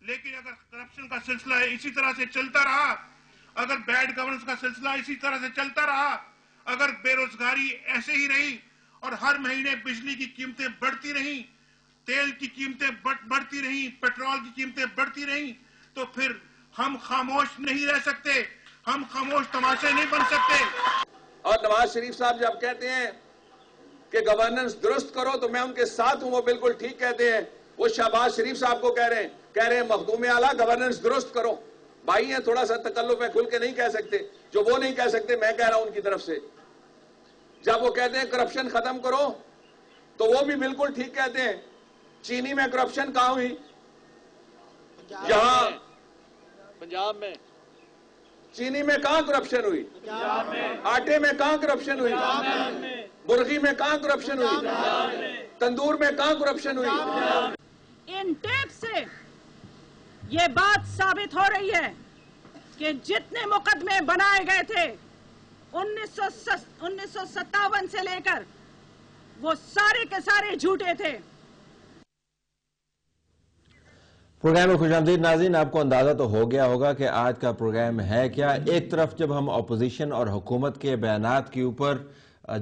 لیکن اگر کرپشن کا سلسلہ اسی طرح سے چلتا رہا, اگر بیڈ گورننس کا سلسلہ اسی طرح سے چلتا رہا, اگر بے روزگاری ایسے ہی رہی اور ہر مہینے بجلی کی قیمتیں بڑھتی رہیں, تیل کی قیمتیں بڑھتی رہیں, پیٹرول کی قیمتیں بڑھتی رہیں, تو پھر ہم خاموش نہیں رہ سکتے, ہم خاموش تماشے نہیں بن سکتے. اور نواز شریف صاحب جب کہتے ہیں کہ گورننس درست کرو تو میں ان کے ساتھ ہوں, وہ بالکل ٹھیک کہتے ہیں. وہ شہباز شریف صاحب کو کہہ رہے ہیں مخدوم اعلیٰ گورننس درست کرو. بھائی ہیں, تھوڑا سا تکلف ہے, کھل کے نہیں کہہ سکتے. جو وہ نہیں کہہ سکتے میں کہہ رہا ہوں ان کی طرف سے. جب وہ کہتے ہیں کرپشن ختم کرو تو وہ بھی بالکل ٹھیک کہتے ہیں. چینی میں کرپشن کہاں ہوئی؟ یہاں پنجاب میں. چینی میں کہاں کرپشن ہوئی؟ آٹے میں کہاں کرپشن ہوئی؟ برغی میں کہاں کرپشن ہوئی؟ تندور میں کہاں کرپشن ہوئی؟ ان ٹیپ سے یہ بات ثابت ہو رہی ہے کہ جتنے مقدمے بنائے گئے تھے 1957 سے لے کر وہ سارے کے سارے جھوٹے تھے. پروگرام میں خوش آمدید ناظرین. آپ کو اندازہ تو ہو گیا ہوگا کہ آج کا پروگرام ہے کیا. ایک طرف جب ہم اپوزیشن اور حکومت کے بیانات کے اوپر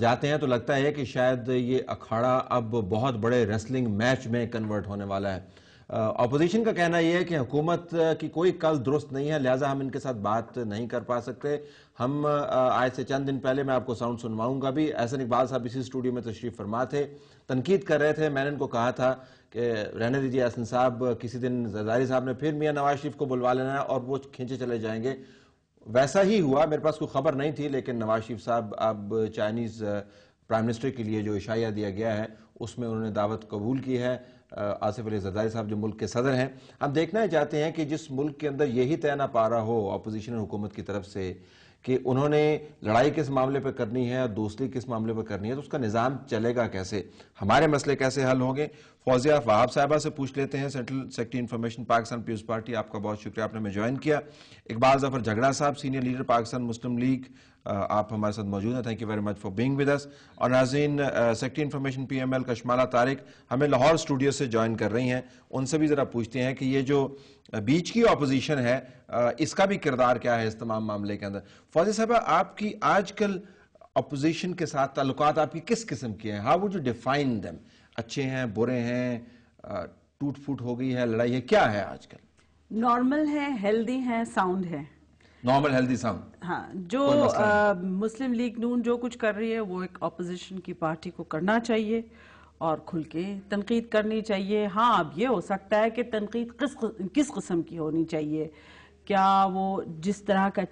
جاتے ہیں تو لگتا ہے کہ شاید یہ اکھاڑا اب بہت بڑے ریسلنگ میچ میں کنورٹ ہونے والا ہے. اپوزیشن کا کہنا یہ ہے کہ حکومت کی کوئی کل درست نہیں ہے, لہٰذا ہم ان کے ساتھ بات نہیں کر پا سکتے. ہم آج سے چند دن پہلے, میں آپ کو ساؤنڈ سنواؤں گا بھی, احسن اقبال صاحب اسی اسٹوڈیو میں تشریف فرما تھے, تنقید کر رہے تھے. میں نے ان کو کہا تھا کہ رہنے دیجیے احسن صاحب, کسی دن زرداری صاحب نے پھر میاں نواز شریف کو بلوا لینا ہے اور وہ کھینچے چلے جائیں گے. ویسا ہی ہوا, میرے پاس کوئی خبر نہیں تھی, لیکن نواز شریف صاحب اب چائنیز پرائم منسٹر کے لیے جو اشاعیہ دیا گیا ہے اس میں انہوں نے دعوت قبول کی ہے. آصف علی زرداری صاحب جو ملک کے صدر ہیں, ہم دیکھنا چاہتے ہیں کہ جس ملک کے اندر یہی طے نہ پا رہا ہو اپوزیشن اور حکومت کی طرف سے کہ انہوں نے لڑائی کس معاملے پہ کرنی ہے اور دوسری کس معاملے پہ کرنی ہے, تو اس کا نظام چلے گا کیسے, ہمارے مسئلے کیسے حل ہوں گے. فوزیہ وہاب صاحبہ سے پوچھ لیتے ہیں, central secretary information Pakistan Peoples Party. آپ کا بہت شکریہ, آپ نے ہمیں جوائن کیا. اقبال ظفر جھگڑا صاحب, senior leader Pakistan Muslim League, آپ ہمارے ساتھ موجود ہیں. Thank you very much for being with us. اور ناظرین, secretary information P M L Kashmala Tariq ہمیں لاہور اسٹوڈیو سے جوائن کر رہی ہیں, ان سے بھی ذرا پوچھتے ہیں کہ یہ جو بیچ کی اپوزیشن ہے اس کا بھی کردار کیا ہے اس تمام معاملے کے اندر. فوزیہ صاحبہ, آپ کی آج کل اپوزیشن کے ساتھ تعلقات آپ کی کس قسم کے ہیں؟ How would you define them? اچھے ہیں, برے ہیں, ٹوٹ پھوٹ ہو گئی ہے, لڑائی ہے, کیا ہے آج کل؟ نارمل ہے, ہیلدی ہے, ساؤنڈ ہے. Normal healthy sound. ہاں, جو مسلم لیگ نون جو کچھ کر رہی ہے وہ ایک اپوزیشن کی پارٹی کو کرنا چاہیے اور کھل کے تنقید کرنی چاہیے. ہاں, اب یہ ہو سکتا ہے کہ تنقید کس قسم کی ہونی چاہیے, کیا وہ جس طرح کا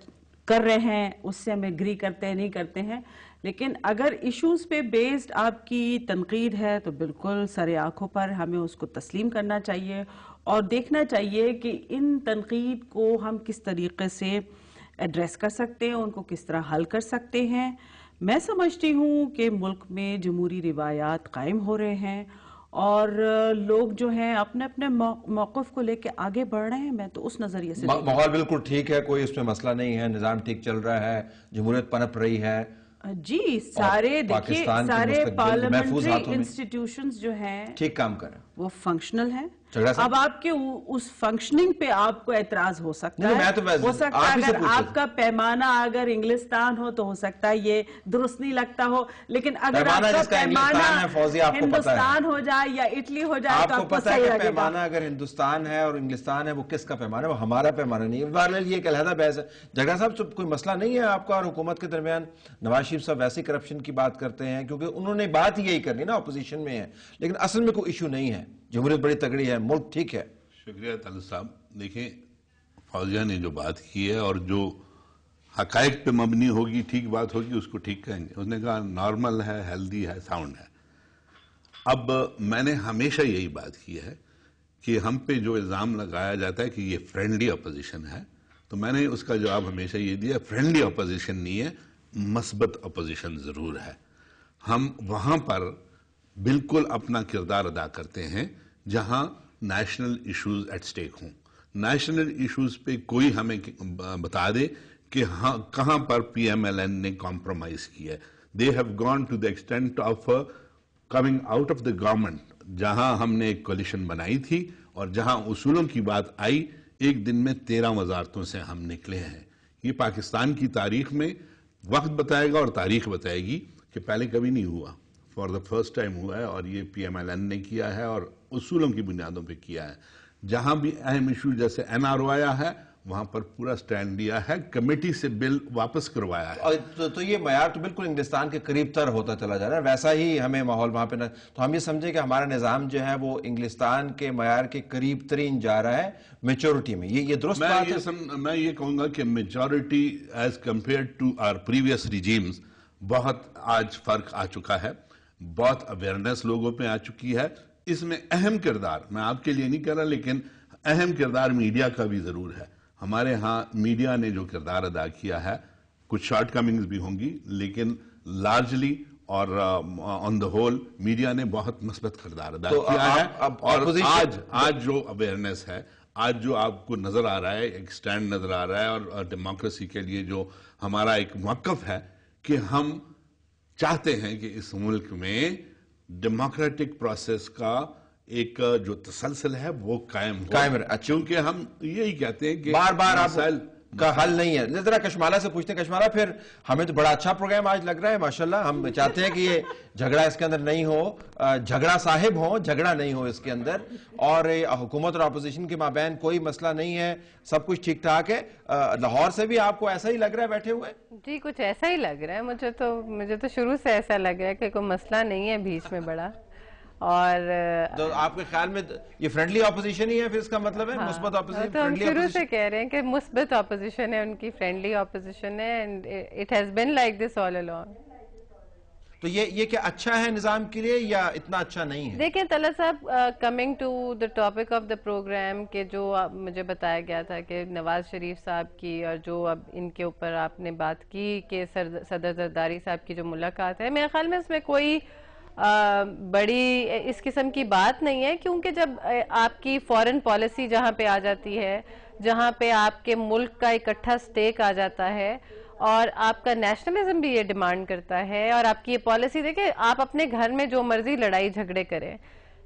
کر رہے ہیں اس سے ہم ایگری کرتے ہیں نہیں کرتے ہیں, لیکن اگر ایشوز پہ بیسڈ آپ کی تنقید ہے تو بالکل سر آنکھوں پر ہمیں اس کو تسلیم کرنا چاہیے اور دیکھنا چاہیے کہ ان تنقید کو ہم کس طریقے سے ایڈریس کر سکتے ہیں, ان کو کس طرح حل کر سکتے ہیں. میں سمجھتی ہوں کہ ملک میں جمہوری روایات قائم ہو رہے ہیں اور لوگ جو ہیں اپنے اپنے موقف کو لے کے آگے بڑھ رہے ہیں. میں تو اس نظریے سے ماحول بالکل ٹھیک ہے, کوئی اس میں مسئلہ نہیں ہے, نظام ٹھیک چل رہا ہے, جمہوریت پنپ رہی ہے. جی, سارے دیکھیے سارے پارلیمنٹری انسٹیٹیوشنز جو ہیں ٹھیک کام کر رہے ہیں, وہ فنکشنل ہیں. اب آپ کے اس فنکشننگ پہ آپ کو اعتراض ہو سکتا ہے, ہو سکتا ہے اگر آپ کا پیمانہ اگر انگلستان ہو تو ہو سکتا ہے یہ درست نہیں لگتا ہو, لیکن اگر آپ کا پیمانہ ہندوستان ہو جائے یا اٹلی ہو جائے تو آپ کو صحیح لگے گا. پیمانہ اگر ہندوستان ہے اور انگلستان ہے وہ کس کا پیمانہ ہے, وہ ہمارا پیمانہ نہیں ہے. بہرحال یہ ایک علیحدہ بحث ہے. جھگڑا صاحب, کوئی مسئلہ نہیں ہے آپ کا اور حکومت کے درمیان؟ نواز شریف صاحب ویسے کرپشن کی بات کرتے ہیں کیونکہ انہوں نے بات یہی کرنی نا, اپوزیشن میں ہے, لیکن اصل میں کوئی ایشو نہیں ہے, جمہوریت بڑی تگڑی ہے, ملک ٹھیک ہے. شکریہ طالب صاحب. دیکھیں, فوزیہ نے جو بات کی ہے اور جو حقائق پہ مبنی ہوگی, ٹھیک بات ہوگی, اس کو ٹھیک کہیں گے. اس نے کہا نارمل ہے, ہیلدی ہے, ساؤنڈ ہے. اب میں نے ہمیشہ یہی بات کی ہے کہ ہم پہ جو الزام لگایا جاتا ہے کہ یہ فرینڈلی اپوزیشن ہے, تو میں نے اس کا جواب ہمیشہ یہ دیا, فرینڈلی اپوزیشن نہیں ہے, مثبت اپوزیشن ضرور ہے. ہم وہاں پر بالکل اپنا کردار ادا کرتے ہیں جہاں نیشنل ایشوز ایٹ سٹیک ہوں. نیشنل ایشوز پہ کوئی ہمیں بتا دے کہ ہاں کہاں پر پی ایم ایل این نے کمپرومائز کیا ہے. They have gone to the extent of coming out of the government, جہاں ہم نے ایک کولیشن بنائی تھی اور جہاں اصولوں کی بات آئی، ایک دن میں 13 وزارتوں سے ہم نکلے ہیں. یہ پاکستان کی تاریخ میں وقت بتائے گا اور تاریخ بتائے گی کہ پہلے کبھی نہیں ہوا. فار دا فرسٹ ٹائم ہوا ہے، اور یہ پی ایم ایل این نے کیا ہے اور اصولوں کی بنیادوں پہ کیا ہے. جہاں بھی اہم ایشو جیسے این آر او آیا ہے وہاں پر پورا سٹینڈ لیا ہے، کمیٹی سے بل واپس کروایا ہے. تو یہ معیار تو بالکل انگلستان کے قریب تر ہوتا چلا جا رہا ہے، ویسا ہی ہمیں ماحول وہاں پہ تو ہم یہ سمجھیں کہ ہمارا نظام جو ہے وہ انگلستان کے معیار کے قریب ترین جا رہا ہے میچورٹی میں. یہ درست بات ہے؟ میں یہ کہوں گا کہ maturity as compared to our previous regimes بہت آج فرق آ چکا ہے، بہت اویئرنیس لوگوں پہ آ چکی ہے. اس میں اہم کردار، میں آپ کے لیے نہیں کہہ رہا، لیکن اہم کردار میڈیا کا بھی ضرور ہے. ہمارے ہاں میڈیا نے جو کردار ادا کیا ہے، کچھ شارٹ کمنگز بھی ہوں گی، لیکن لارجلی اور آن دا ہول میڈیا نے بہت مثبت کردار ادا کیا ہے. اور آج جو اویئرنیس ہے، آج جو آپ کو نظر آ رہا ہے، ایک سٹینڈ نظر آ رہا ہے، اور ڈیموکریسی کے لیے جو ہمارا ایک موقف ہے کہ ہم چاہتے ہیں کہ اس ملک میں ڈیموکریٹک پروسیس کا ایک جو تسلسل ہے وہ قائم ہو. کیونکہ ہم یہی کہتے ہیں کہ بار بار مسائل کا حل نہیں ہے. ذرا کشمالہ سے پوچھتے ہیں. کشمالہ، پھر ہمیں تو بڑا اچھا پروگرام آج لگ رہا ہے ماشاءاللہ. ہم چاہتے ہیں کہ یہ جھگڑا اس کے اندر نہیں ہو، جھگڑا صاحب ہو، جھگڑا نہیں ہو اس کے اندر، اور حکومت اور اپوزیشن کے مابین کوئی مسئلہ نہیں ہے، سب کچھ ٹھیک ٹھاک ہے. لاہور سے بھی آپ کو ایسا ہی لگ رہا ہے بیٹھے ہوئے؟ جی کچھ ایسا ہی لگ رہا ہے. مجھے تو شروع سے ایسا لگ رہا ہے کہ کوئی مسئلہ نہیں ہے بیچ میں بڑا. اور تو آپ کے خیال میں یہ فرینڈلی اپوزیشن ہی ہے پھر اس کا مطلب ہے مثبت اپوزیشن؟ تو ہم شروع سے کہہ رہے ہیں کہ مثبت اپوزیشن ہے ان کی، فرینڈلی اپوزیشن ہے، and it has been like this all along. تو یہ کیا اچھا ہے نظام کے لیے یا اتنا اچھا نہیں ہے؟ دیکھیں طلعت صاحب، coming to the topic of the program, کہ جو مجھے بتایا گیا تھا کہ نواز شریف صاحب کی، اور جو اب ان کے اوپر آپ نے بات کی کہ صدر زرداری صاحب کی جو ملاقات ہے، میرے خیال میں اس میں کوئی بڑی اس قسم کی بات نہیں ہے. کیونکہ جب آپ کی فورن پالیسی جہاں پہ آ جاتی ہے، جہاں پہ آپ کے ملک کا اکٹھا سٹیک آ جاتا ہے، اور آپ کا نیشنلزم بھی یہ ڈیمانڈ کرتا ہے، اور آپ کی یہ پالیسی دیکھیں، آپ اپنے گھر میں جو مرضی لڑائی جھگڑے کریں،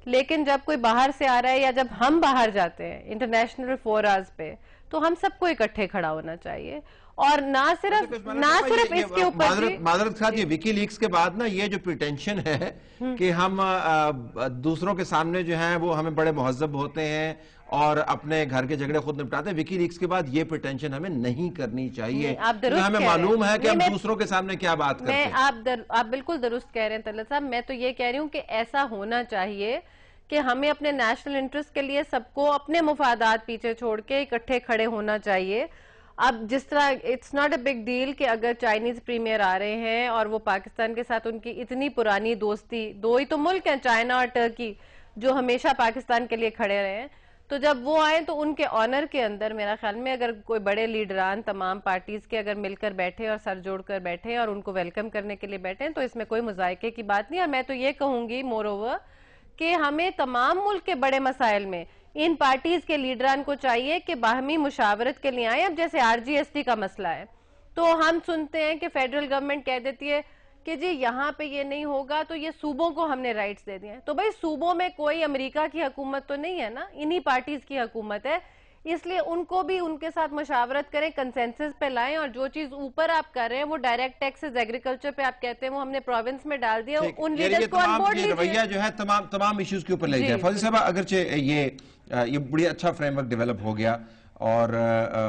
لیکن جب کوئی باہر سے آ رہا ہے یا جب ہم باہر جاتے ہیں انٹرنیشنل فوراز پہ، تو ہم سب کو اکٹھے کھڑا ہونا چاہیے. اور نہ صرف اس کے اوپر معذرت خواہ، یہ وکی لیکس کے بعد نا یہ جو پریٹینشن ہے کہ ہم دوسروں کے سامنے جو ہیں وہ ہمیں بڑے مہذب ہوتے ہیں اور اپنے گھر کے جھگڑے خود نپٹاتے ہیں، وکی لیکس کے بعد یہ پریٹینشن ہمیں نہیں کرنی چاہیے. ہمیں معلوم ہے کہ ہم دوسروں کے سامنے کیا بات کرتے ہیں. آپ بالکل درست کہہ رہے ہیں طلعت صاحب. میں تو یہ کہہ رہی ہوں کہ ایسا ہونا چاہیے کہ ہمیں اپنے نیشنل انٹرسٹ کے لیے سب کو اپنے مفادات پیچھے چھوڑ کے اکٹھے کھڑے ہونا چاہیے. اب جس طرح it's not a big deal کہ اگر چائنیز پریمیئر آ رہے ہیں اور وہ پاکستان کے ساتھ ان کی اتنی پرانی دوستی، دو ہی تو ملک ہیں چائنا اور ٹرکی جو ہمیشہ پاکستان کے لیے کھڑے رہے ہیں، تو جب وہ آئیں تو ان کے آنر کے اندر میرا خیال میں اگر کوئی بڑے لیڈران تمام پارٹیز کے اگر مل کر بیٹھے اور سر جوڑ کر بیٹھے اور ان کو ویلکم کرنے کے لیے بیٹھیں تو اس میں کوئی مذائقے کی بات نہیں. اور میں تو یہ کہوں گی مور اوور کہ ہمیں تمام ملک کے بڑے مسائل میں ان پارٹیز کے لیڈران کو چاہیے کہ باہمی مشاورت کے لیے آئیں. اب جیسے آر جی ایس ٹی کا مسئلہ ہے تو ہم سنتے ہیں کہ فیڈرل گورنمنٹ کہہ دیتی ہے کہ جی یہاں پہ یہ نہیں ہوگا تو یہ صوبوں کو ہم نے رائٹس دے دیے ہیں. تو بھائی صوبوں میں کوئی امریکہ کی حکومت تو نہیں ہے نا، انہی پارٹیز کی حکومت ہے، اس لیے ان کو بھی ان کے ساتھ مشاورت کریں، کنسنسس پہ لائیں. اور جو چیز اوپر آپ کر رہے ہیں وہ ڈائریکٹ ٹیکسز ایگریکلچر پہ آپ کہتے ہیں وہ ہم نے پروونس میں ڈال دیا، ان لیڈرز کو آن بورڈ لیجئے. رویہ جو ہے تمام ایشوز کے اوپر لے جائے. فوزی صاحب اگرچہ یہ بڑی اچھا فریم ورک ڈیولپ ہو گیا اور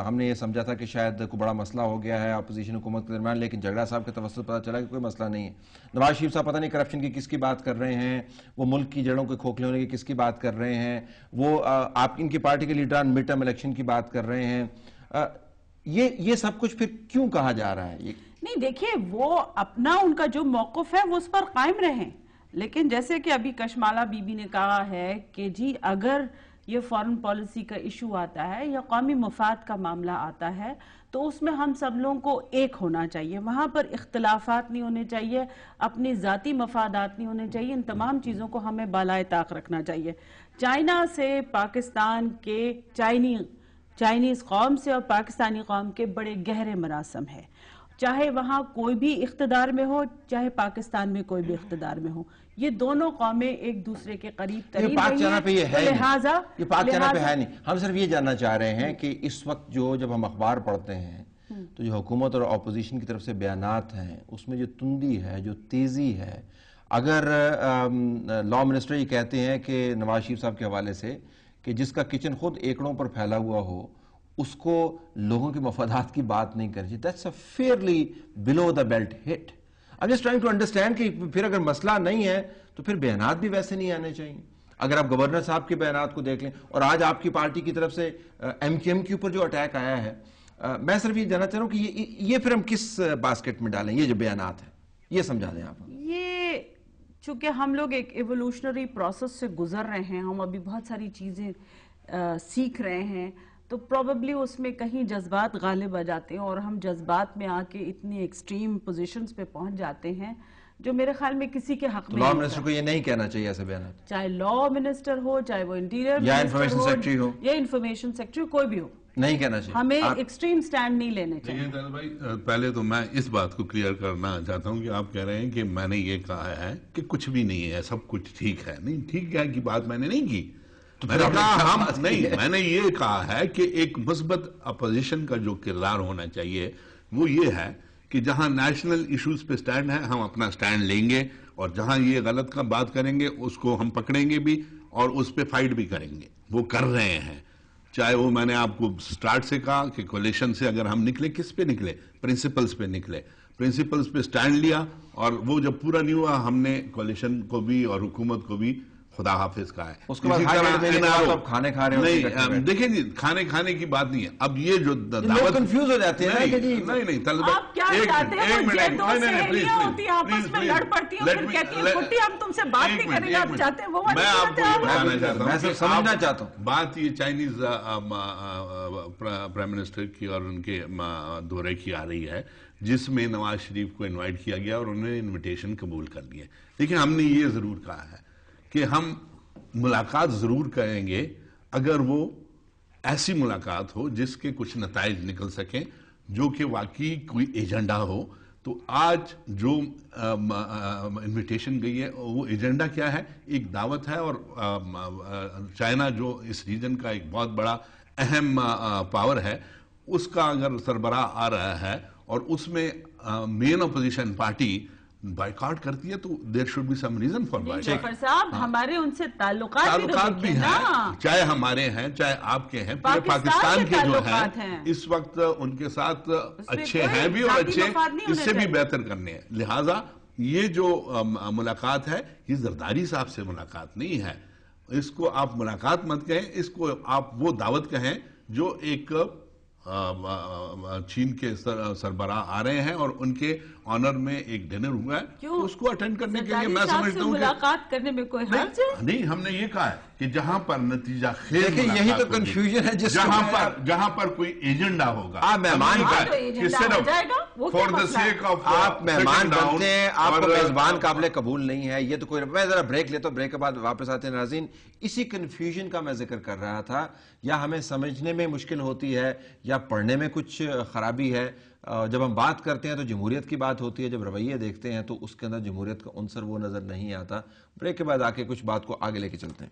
ہم نے یہ سمجھا تھا کہ شاید کوئی بڑا مسئلہ ہو گیا ہے اپوزیشن حکومت کے درمیان، لیکن جھگڑا صاحب کے توسط پتہ چلا کہ کوئی مسئلہ نہیں ہے. نواز شریف صاحب پتہ نہیں کرپشن کی کس کی بات کر رہے ہیں، وہ ملک کی جڑوں کے کھوکھلے ہونے کی کس کی بات کر رہے ہیں، وہ آپ ان کی پارٹی کے لیڈران مڈ ٹرم الیکشن کی بات کر رہے ہیں. یہ سب کچھ پھر کیوں کہا جا رہا ہے؟ نہیں دیکھیے، وہ اپنا ان کا جو موقف ہے وہ اس پر قائم رہیں، لیکن جیسے کہ ابھی کشمالہ بی بی نے کہا ہے کہ جی اگر یہ فارن پالیسی کا ایشو آتا ہے یا قومی مفاد کا معاملہ آتا ہے تو اس میں ہم سب لوگوں کو ایک ہونا چاہیے، وہاں پر اختلافات نہیں ہونے چاہیے، اپنی ذاتی مفادات نہیں ہونے چاہیے، ان تمام چیزوں کو ہمیں بالائے طاق رکھنا چاہیے. چائنا سے پاکستان کے چائنیز قوم سے اور پاکستانی قوم کے بڑے گہرے مراسم ہے، چاہے وہاں کوئی بھی اقتدار میں ہو چاہے پاکستان میں کوئی بھی اقتدار میں ہو. یہ دونوں قومیں ایک دوسرے کے قریب ترین پاک رہی چینل پہ یہ ہے لہٰذا یہ پاک چینل پہ ہے نہیں. ہم صرف یہ جاننا چاہ رہے ہیں کہ اس وقت جب ہم اخبار پڑھتے ہیں تو جو حکومت اور اپوزیشن کی طرف سے بیانات ہیں اس میں جو تندی ہے، جو تیزی ہے، اگر لا منسٹر یہ کہتے ہیں کہ نواز شریف صاحب کے حوالے سے کہ جس کا کچن خود ایکڑوں پر پھیلا ہوا ہو اس کو لوگوں کے مفادات کی بات نہیں کرنی چاہیے. That's a fairly below the belt hit. I'm just trying to understand کہ پھر اگر مسئلہ نہیں ہے تو پھر بیانات بھی ویسے نہیں آنے چاہیے. اگر آپ گورنر صاحب کے بیانات کو دیکھ لیں اور آج آپ کی پارٹی کی طرف سے ایم کیو ایم کے اوپر جو اٹیک آیا ہے، میں صرف یہ جاننا چاہ رہا ہوں کہ یہ پھر ہم کس باسکٹ میں ڈالیں؟ یہ جو بیانات ہیں یہ سمجھا دیں آپ. یہ چونکہ ہم لوگ ایک ایوولوشنری پروسیس سے گزر رہے ہیں، ہم ابھی بہت ساری چیزیں سیکھ رہے ہیں، تو پروبیبلی اس میں کہیں جذبات غالب آ جاتے ہیں اور ہم جذبات میں آ کے اتنی ایکسٹریم پوزیشنز پہ پہنچ جاتے ہیں جو میرے خیال میں کسی کے حق میں لا منسٹر کو یہ نہیں کہنا چاہیے ایسے بیانات، چاہے لا منسٹر ہو، چاہے وہ انٹیریئر یا انفارمیشن سیکرٹری ہو، یا انفارمیشن سیکرٹری کوئی بھی ہو، نہیں کہنا چاہیے. ہمیں ایکسٹریم سٹینڈ نہیں لینے چاہیے. دیکھیں طاہر بھائی، پہلے تو میں اس بات کو کلیئر کرنا چاہتا ہوں کہ آپ کہہ رہے ہیں کہ میں نے یہ کہا ہے کہ کچھ بھی نہیں ہے، سب کچھ ٹھیک ہے. نہیں، ٹھیک ہے کی بات میں نے نہیں کی. میں نے کہا میں نے یہ کہا ہے کہ ایک مثبت اپوزیشن کا جو کردار ہونا چاہیے وہ یہ ہے کہ جہاں نیشنل ایشوز پہ سٹینڈ ہے ہم اپنا سٹینڈ لیں گے، اور جہاں یہ غلط کا بات کریں گے اس کو ہم پکڑیں گے بھی اور اس پہ فائٹ بھی کریں گے. وہ کر رہے ہیں. چاہے وہ میں نے آپ کو سٹارٹ سے کہا کہ کولیشن سے اگر ہم نکلے، کس پہ نکلے؟ پرنسپلز پہ نکلے. پرنسپلز پہ سٹینڈ لیا اور وہ جب پورا نہیں ہوا ہم نے کولیشن کو بھی اور حکومت کو بھی خدا حافظ کہا ہے. اس کے بعد کھانے کھا رہے ہیں. نہیں دیکھیں جی، کھانے کی بات نہیں ہے. اب یہ جو لوگ کنفیوز ہو جاتے ہیں کہ جی نہیں آپ کیا چاہتے ہیں؟ مجھے دو سہیلیاں ہوتی ہیں آپس میں لڑ پڑتی ہیں پھر کہتی ہیں پھٹی ہم تم سے بات نہیں کریں گے، آپ چاہتے ہیں وہ میں آپ کو یہ بتانا چاہتا ہوں، میں صرف سمجھنا چاہتا ہوں بات یہ چائنیز پرائم منسٹر کی اور ان کے دورے کی آ رہی ہے جس میں نواز شریف کو انوائٹ کیا گیا اور انہوں نے انویٹیشن قبول کر لیا. لیکن ہم نے یہ ضرور کہا ہے کہ ہم ملاقات ضرور کریں گے اگر وہ ایسی ملاقات ہو جس کے کچھ نتائج نکل سکیں، جو کہ واقعی کوئی ایجنڈا ہو. تو آج جو انویٹیشن گئی ہے وہ ایجنڈا کیا ہے؟ ایک دعوت ہے، اور چائنا جو اس ریجن کا ایک بہت بڑا اہم پاور ہے اس کا اگر سربراہ آ رہا ہے اور اس میں مین اپوزیشن پارٹی بائیکاٹ کرتی ہے تو there should be some reason for Jafar صاحب ہمارے ان سے تعلقات بھی ہیں، چاہے ہمارے ہیں چاہے آپ کے ہیں، پورے پاکستان کے جو ہیں اس وقت ان کے ساتھ اچھے ہیں بھی اور اچھے اس سے بھی بہتر کرنے ہیں. لہٰذا یہ جو ملاقات ہے یہ زرداری صاحب سے ملاقات نہیں ہے. اس کو آپ ملاقات مت کہیں، اس کو آپ وہ دعوت کہیں جو ایک چین کے سربراہ آ رہے ہیں اور ان کے آنر میں ایک ڈنر ہوا ہے، اس کو اٹینڈ کرنے کے لیے میں سمجھتا ہوں ملاقات کرنے میں کوئی حرج ہے نہیں. ہم نے یہ کہا ہے کہ جہاں پر نتیجہ خیز یہی تو کنفیوژن ہے جہاں پر کوئی ایجنڈا ہوگا آپ مہمان فار دا سیک آف آپ مہمان بنتے ہیں، آپ کو میزبان قابل قبول نہیں ہے. یہ تو کوئی میں ذرا بریک لیتا ہوں، بریک کے بعد واپس آتے ہیں. ناظرین، اسی کنفیوژن کا میں ذکر کر رہا تھا. یا ہمیں سمجھنے میں مشکل ہوتی ہے یا پڑھنے میں کچھ خرابی ہے. جب ہم بات کرتے ہیں تو جمہوریت کی بات ہوتی ہے، جب رویے دیکھتے ہیں تو اس کے اندر جمہوریت کا عنصر وہ نظر نہیں آتا. بریک کے بعد آ کے کچھ بات کو آگے لے کے چلتے ہیں.